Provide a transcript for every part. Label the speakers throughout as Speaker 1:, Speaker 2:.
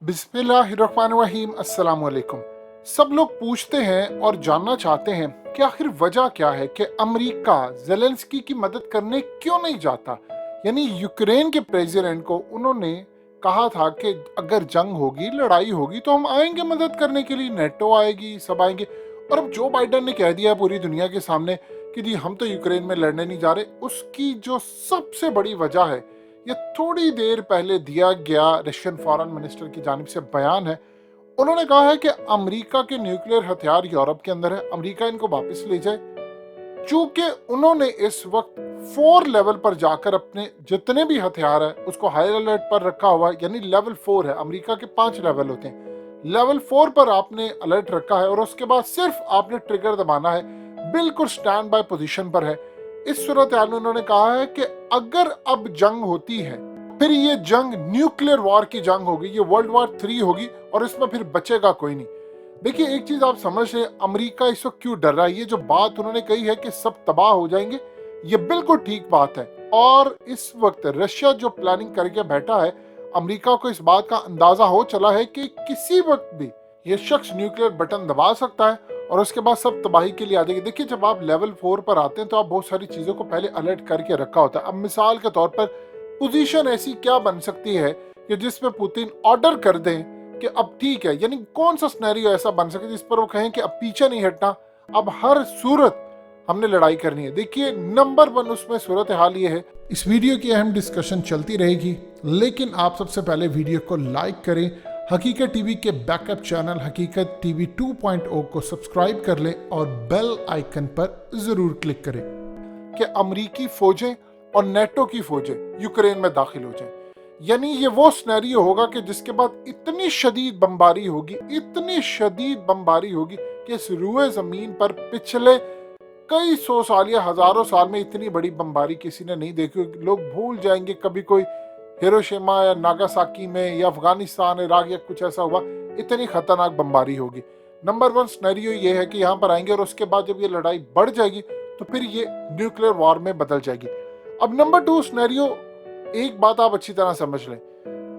Speaker 1: बिस्मिल्लाहिर्रहमानिर्रहीम। अस्सलाम वालेकुम। सब लोग पूछते हैं और जानना चाहते हैं कि आखिर वजह क्या है कि अमेरिका ज़ेलेंस्की की मदद करने क्यों नहीं जाता। यानी यूक्रेन के प्रेसिडेंट को उन्होंने कहा था कि अगर जंग होगी, लड़ाई होगी तो हम आएंगे मदद करने के लिए, नेटो आएगी, सब आएंगे। और अब जो बाइडन ने कह दिया पूरी दुनिया के सामने कि जी हम तो यूक्रेन में लड़ने नहीं जा रहे, उसकी जो सबसे बड़ी वजह है ये थोड़ी देर पहले दिया गया रशियन फॉरेन मिनिस्टर की जानिब से बयान है। उन्होंने कहा है कि अमेरिका के न्यूक्लियर हथियार यूरोप के अंदर है, अमेरिका इनको वापस ले जाए। चूंकि उन्होंने इस वक्त 4 लेवल पर जाकर अपने जितने भी हथियार है उसको हाई अलर्ट पर रखा हुआ है। यानी लेवल 4 है, अमेरिका के 5 लेवल होते हैं, लेवल 4 पर आपने अलर्ट रखा है और उसके बाद सिर्फ आपने ट्रिगर दबाना है, बिल्कुल स्टैंड बाय पोजीशन पर है। इस सूरत हाल में उन्होंने कहा है कि अगर अब जंग होती है फिर ये जंग न्यूक्लियर वॉर की जंग होगी, ये वर्ल्ड वॉर 3 होगी और इसमें फिर बचेगा कोई नहीं। देखिए एक चीज आप समझ रहे हैं, अमेरिका इस वक्त क्यों डर रहा है। ये जो बात उन्होंने कही है कि सब तबाह हो जाएंगे, ये बिल्कुल ठीक बात है। और इस वक्त रशिया जो प्लानिंग करके बैठा है, अमेरिका को इस बात का अंदाजा हो चला है कि किसी वक्त भी ये शख्स न्यूक्लियर बटन दबा सकता है और उसके बाद सब तबाही के लिए आ जाएगी। देखिए जब आप लेवल 4 पर आते हैं तो आप बहुत सारी चीजों को पहले अलर्ट करके रखा होता है। अब मिसाल के तौर पर पोजीशन ऐसी क्या बन सकती है कि जिसमें पुतिन ऑर्डर कर दें कि अब ठीक है, यानी कौन सा सिनेरियो ऐसा बन सके जिस पर वो कहें कि अब पीछे नहीं हटना, अब हर सूरत हमने लड़ाई करनी है। देखिए नंबर 1 उसमें सूरत हाल ये है। इस वीडियो की अहम डिस्कशन चलती रहेगी, लेकिन आप सबसे पहले वीडियो को लाइक करें, हकीकत टीवी के बैकअप चैनल हकीकत टीवी 2.0 को सब्सक्राइब कर लें और बेल आइकन पर जरूर क्लिक करें कि अमरीकी फौजें और नेटो की फौजें यूक्रेन में दाखिल हो जाएं। यानी ये वो सिनेरियो होगा कि जिसके बाद इतनी शदीद बमबारी होगी, इतनी शदीद बमबारी होगी कि इस रुए जमीन पर पिछले कई सौ साल या हजारों साल में इतनी बड़ी बमबारी किसी ने नहीं देखी। लोग भूल जाएंगे कभी कोई हिरोशिमा या नागासाकी में या अफगानिस्तान, इराक या कुछ ऐसा हुआ, इतनी खतरनाक बमबारी होगी। नंबर 1 सिनेरियो ये है कि यहाँ पर आएंगे और उसके बाद जब ये लड़ाई बढ़ जाएगी तो फिर ये न्यूक्लियर वॉर में बदल जाएगी। अब नंबर 2 सिनेरियो, एक बात आप अच्छी तरह समझ लें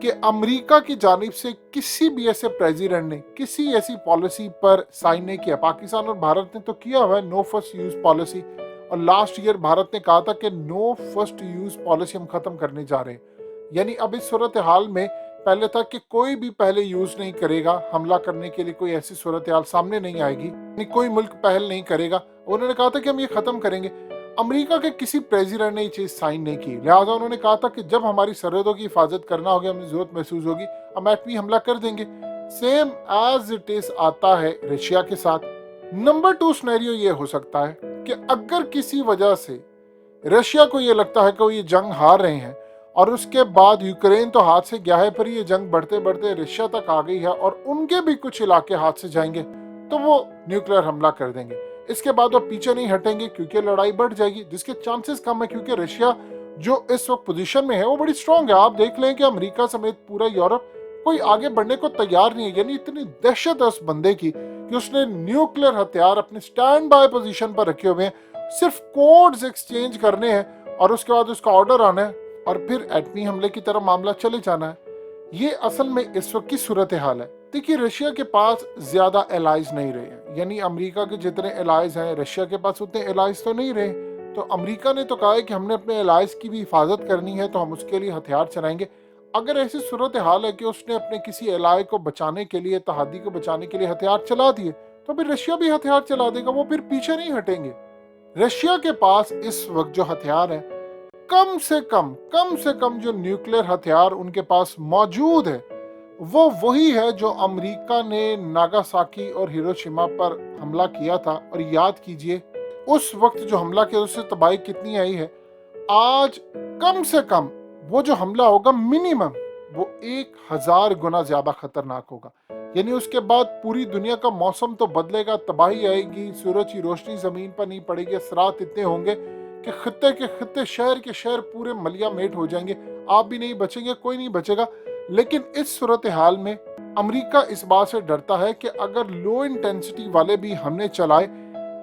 Speaker 1: कि अमेरिका की जानिब से किसी भी ऐसे प्रेसिडेंट ने किसी ऐसी पॉलिसी पर साइन नहीं किया। पाकिस्तान और भारत ने तो किया हुआ है नो फर्स्ट यूज पॉलिसी, और लास्ट ईयर भारत ने कहा था कि नो फर्स्ट यूज पॉलिसी हम खत्म करने जा रहे हैं। यानी अब इस सूरत हाल में पहले था कि कोई भी पहले यूज नहीं करेगा, हमला करने के लिए कोई ऐसी सूरत हाल सामने नहीं आएगी, कोई मुल्क पहल नहीं करेगा। उन्होंने कहा था कि हम ये खत्म करेंगे। अमेरिका के किसी प्रेसिडेंट ने ये चीज साइन नहीं की, लिहाजा उन्होंने कहा था कि जब हमारी सरहदों की हिफाजत करना होगी, हमें जरूरत महसूस होगी, हम एटमी हमला कर देंगे। सेम एज इट इज आता है रशिया के साथ। नंबर 2 सिनेरियो ये हो सकता है कि अगर किसी वजह से रशिया को ये लगता है कि वो ये जंग हार रहे हैं और उसके बाद यूक्रेन तो हाथ से गया है, पर ये जंग बढ़ते बढ़ते रशिया तक आ गई है और उनके भी कुछ इलाके हाथ से जाएंगे, तो वो न्यूक्लियर हमला कर देंगे। इसके बाद वो पीछे नहीं हटेंगे क्योंकि लड़ाई बढ़ जाएगी, जिसके चांसेस कम है क्योंकि रशिया जो इस वक्त पोजीशन में है वो बड़ी स्ट्रांग है। आप देख लें कि अमेरिका समेत पूरा यूरोप कोई आगे बढ़ने को तैयार नहीं है। यानी इतनी दहशत है उस बंदे की कि उसने न्यूक्लियर हथियार अपने स्टैंड बाय पोजीशन पर रखे हुए हैं, सिर्फ कोड्स एक्सचेंज करने हैं और उसके बाद उसका ऑर्डर आना है और फिर एटमी हमले की तरफ मामला चले जाना है। ये असल में इस वक्त की सूरत हाल है। देखिए रशिया के पास ज्यादा एलाइज नहीं रहे हैं, यानी अमेरिका के जितने एलाइज हैं रशिया के पास उतने एलाइज तो नहीं रहे। तो अमेरिका ने तो कहा है कि हमने अपने एलाइज की भी हिफाजत करनी है तो हम उसके लिए हथियार चलाएंगे। अगर ऐसी सूरत हाल है कि उसने अपने किसी एलाई को बचाने के लिए, तहादी को बचाने के लिए हथियार चला दिए, तो फिर रशिया भी हथियार चला देगा, वो फिर पीछे नहीं हटेंगे। रशिया के पास इस वक्त जो हथियार है, कम से कम जो न्यूक्लियर हथियार उनके पास मौजूद है वो वही है जो अमेरिका ने नागासाकी और हिरोशिमा पर हमला किया था। और याद कीजिए उस वक्त जो हमला किया उससे तबाही कितनी आई है। आज कम से कम वो जो हमला होगा मिनिमम वो 1000 गुना ज्यादा खतरनाक होगा। यानी उसके बाद पूरी दुनिया का मौसम तो बदलेगा, तबाही आएगी, सूरज की रोशनी जमीन पर नहीं पड़ेगी, असरात इतने होंगे कि खित्ते के खित्ते, शहर के शहर पूरे मलिया मेट हो जाएंगे। आप भी नहीं बचेंगे, कोई नहीं बचेगा। लेकिन इस सूरत हाल में अमेरिका इस बात से डरता है कि अगर लो इंटेंसिटी वाले भी हमने चलाए,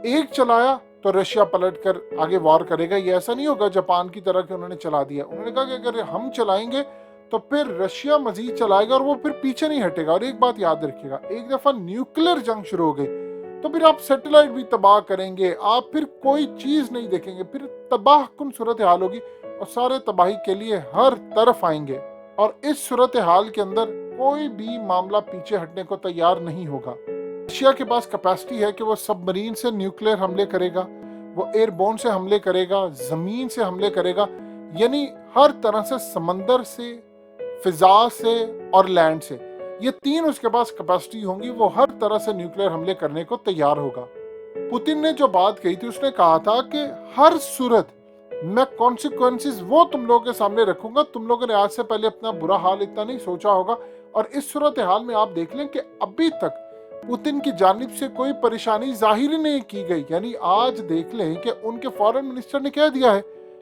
Speaker 1: एक चलाया तो रशिया पलट कर आगे वॉर करेगा। ये ऐसा नहीं होगा जापान की तरह कि उन्होंने चला दिया। उन्होंने कहा कि अगर हम चलाएंगे तो फिर रशिया मजीद चलाएगा और वो फिर पीछे नहीं हटेगा। और एक बात याद रखिएगा, एक दफा न्यूक्लियर जंग शुरू हो गई तो फिर आप सैटेलाइट भी तबाह करेंगे, आप फिर कोई चीज नहीं देखेंगे, फिर तबाह कुन सूरत हाल होगी और सारे तबाही के लिए हर तरफ आएंगे। और इस सूरत हाल के अंदर कोई भी मामला पीछे हटने को तैयार नहीं होगा। रशिया के पास कैपेसिटी है कि वो सबमरीन से न्यूक्लियर हमले करेगा, वो एयरबोर्न से हमले करेगा, जमीन से हमले करेगा, यानी हर तरह से, समंदर से, फिजा से और लैंड से, ये तीन उसके पास कैपेसिटी होंगी। वो हर तरह से न्यूक्लियर हमले करने को तैयार होगा। पुतिन ने जो बात कही थी, उसने कहा था कि हर सूरत मैं कॉन्सिक्वेंसेस वो तुम लोगों के सामने रखूंगा। तुम लोगों ने आज से पहले अपना बुरा हाल इतना नहीं सोचा होगा। और इस सूरत हाल में आप देख लें कि अभी तक पुतिन की जानिब से कोई परेशानी जाहिर नहीं की गई। यानी आज देख लें कि उनके फॉरेन मिनिस्टर ने कह दिया है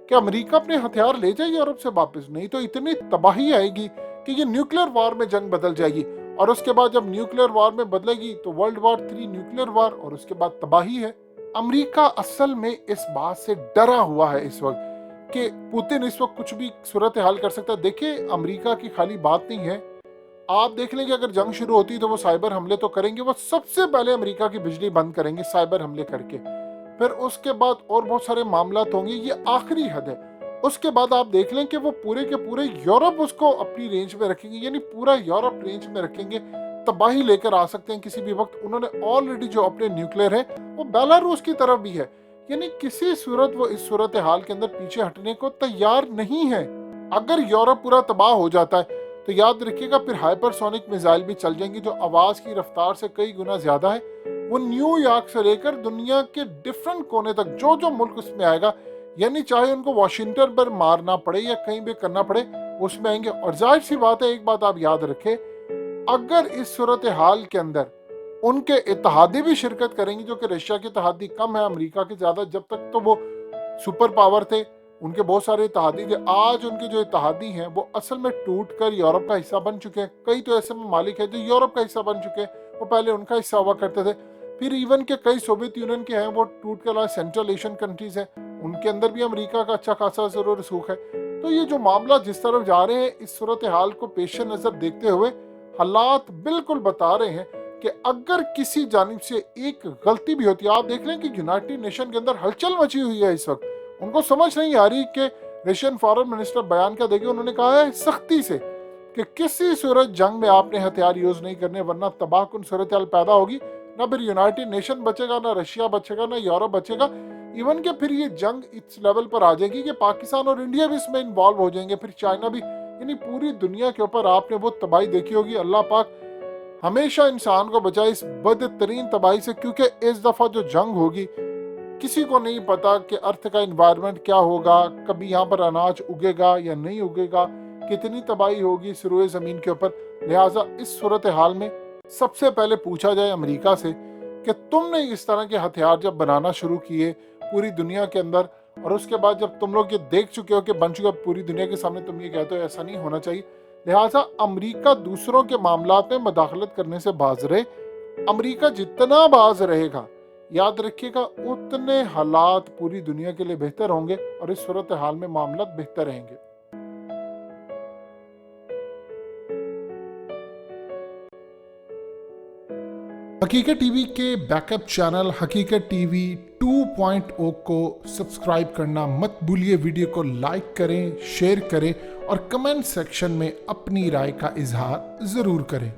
Speaker 1: कि अमेरिका अपने हथियार ले जाए यूरोप से वापस, नहीं तो इतनी तबाही आएगी कि ये न्यूक्लियर वॉर में जंग बदल जाएगी। और उसके बाद जब न्यूक्लियर वॉर में बदलेगी तो वर्ल्ड वॉर 3 न्यूक्लियर वॉर, और उसके बाद तबाही है। अमेरिका असल में इस बात से डरा हुआ है इस वक्त कि पुतिन इस वक्त कुछ भी सूरत हाल कर सकता है। देखिए, अमेरिका की खाली बात नहीं है, आप देख लेंगे अगर जंग शुरू होती तो वो साइबर हमले तो करेंगे। वो सबसे पहले अमेरिका की बिजली बंद करेंगे साइबर हमले करके, फिर उसके बाद और बहुत सारे मामला होंगे। ये आखिरी हद है। उसके बाद आप देख लें कि वो पूरे के पूरे यूरोप उसको अपनी रेंज में रखेंगे, यानी पूरा यूरोप रेंज में रखेंगे। तबाही लेकर आ सकते हैं किसी भी वक्त। उन्होंने ऑलरेडी जो अपने न्यूक्लियर है वो बेलारूस की तरफ भी है, यानी किसी सूरत वो इस सूरत हाल के अंदर पीछे हटने को तैयार नहीं है। अगर यूरोप पूरा तबाह हो जाता है तो याद रखिएगा फिर हाइपरसोनिक मिसाइल भी चल जाएंगी जो आवाज की रफ्तार से कई गुना ज्यादा है। वो न्यूयॉर्क से लेकर दुनिया के डिफरेंट कोने तक जो जो मुल्क उसमें आएगा, यानी चाहे उनको वॉशिंगटन पर मारना पड़े या कहीं भी करना पड़े, उसमें आएंगे। और जाहिर सी बात है, एक बात आप याद रखें, अगर इस सूरत हाल के अंदर उनके इत्तेहादी भी शिरकत करेंगे, जो कि रशिया की इत्तेहादी कम है अमेरिका के ज्यादा, जब तक तो वो सुपर पावर थे, उनके बहुत सारे इत्तेहादी थे। आज उनके जो इत्तेहादी हैं वो असल में टूट कर यूरोप का हिस्सा बन चुके हैं। कई तो ऐसे ममालिक हैं जो यूरोप का हिस्सा बन चुके हैं, वो पहले उनका हिस्सा हुआ करते थे। फिर इवन के कई सोवियत यूनियन के हैं वो टूट कर आज सेंट्रल एशियन कंट्रीज हैं, उनके अंदर भी अमेरिका का अच्छा खासा जरूर रसूख है। तो ये जो मामला जिस तरफ जा रहे हैं, इस सूरत हाल को पेश नजर देखते हुए हालात बिल्कुल बता रहे हैं कि अगर किसी जानिब से एक गलती भी होती है, आप देख लें कि यूनाइटेड नेशन के अंदर हलचल मची हुई है इस वक्त। उनको समझ नहीं आ रही कि रशियन फॉरेन मिनिस्टर बयान क्या देंगे। उन्होंने कहा है सख्ती से कि किसी सूरत जंग में आपने हथियार यूज नहीं करने, वरना तबाहकुन सूरत हाल पैदा होगी। ना फिर यूनाइटेड नेशन बचेगा, ना रशिया बचेगा, ना यूरोप बचेगा। इवन के फिर ये जंग इस लेवल पर आ जाएगी कि पाकिस्तान और इंडिया भी इसमें इन्वॉल्व हो जाएंगे, फिर चाइना भी, यानी पूरी दुनिया के ऊपर आपने वो तबाही देखी होगी। अल्लाह पाक हमेशा इंसान को बचाए इस बदतरीन तबाही से, क्योंकि इस दफा जो जंग होगी किसी को नहीं पता कि अर्थ का एनवायरनमेंट क्या होगा, कभी यहाँ पर अनाज उगेगा या नहीं उगेगा, कितनी तबाही होगी सरूए जमीन के ऊपर। लिहाजा इस सूरत हाल में सबसे पहले पूछा जाए अमेरिका से कि तुमने इस तरह के हथियार जब बनाना शुरू किए पूरी दुनिया के अंदर, और उसके बाद जब तुम लोग ये देख चुके हो कि बन चुके पूरी दुनिया के सामने, तुम ये कहते हो ऐसा नहीं होना चाहिए। लिहाजा अमेरिका दूसरों के मामलात में मदाखलत करने से बाज रहे। अमेरिका जितना बाज रहेगा, याद रखिएगा, उतने हालात पूरी दुनिया के लिए बेहतर होंगे और इस सूरत हाल में मामला बेहतर रहेंगे। हकीकत टीवी के बैकअप चैनल हकीकत टीवी 2.0 को सब्सक्राइब करना मत भूलिए। वीडियो को लाइक करें, शेयर करें और कमेंट सेक्शन में अपनी राय का इजहार जरूर करें।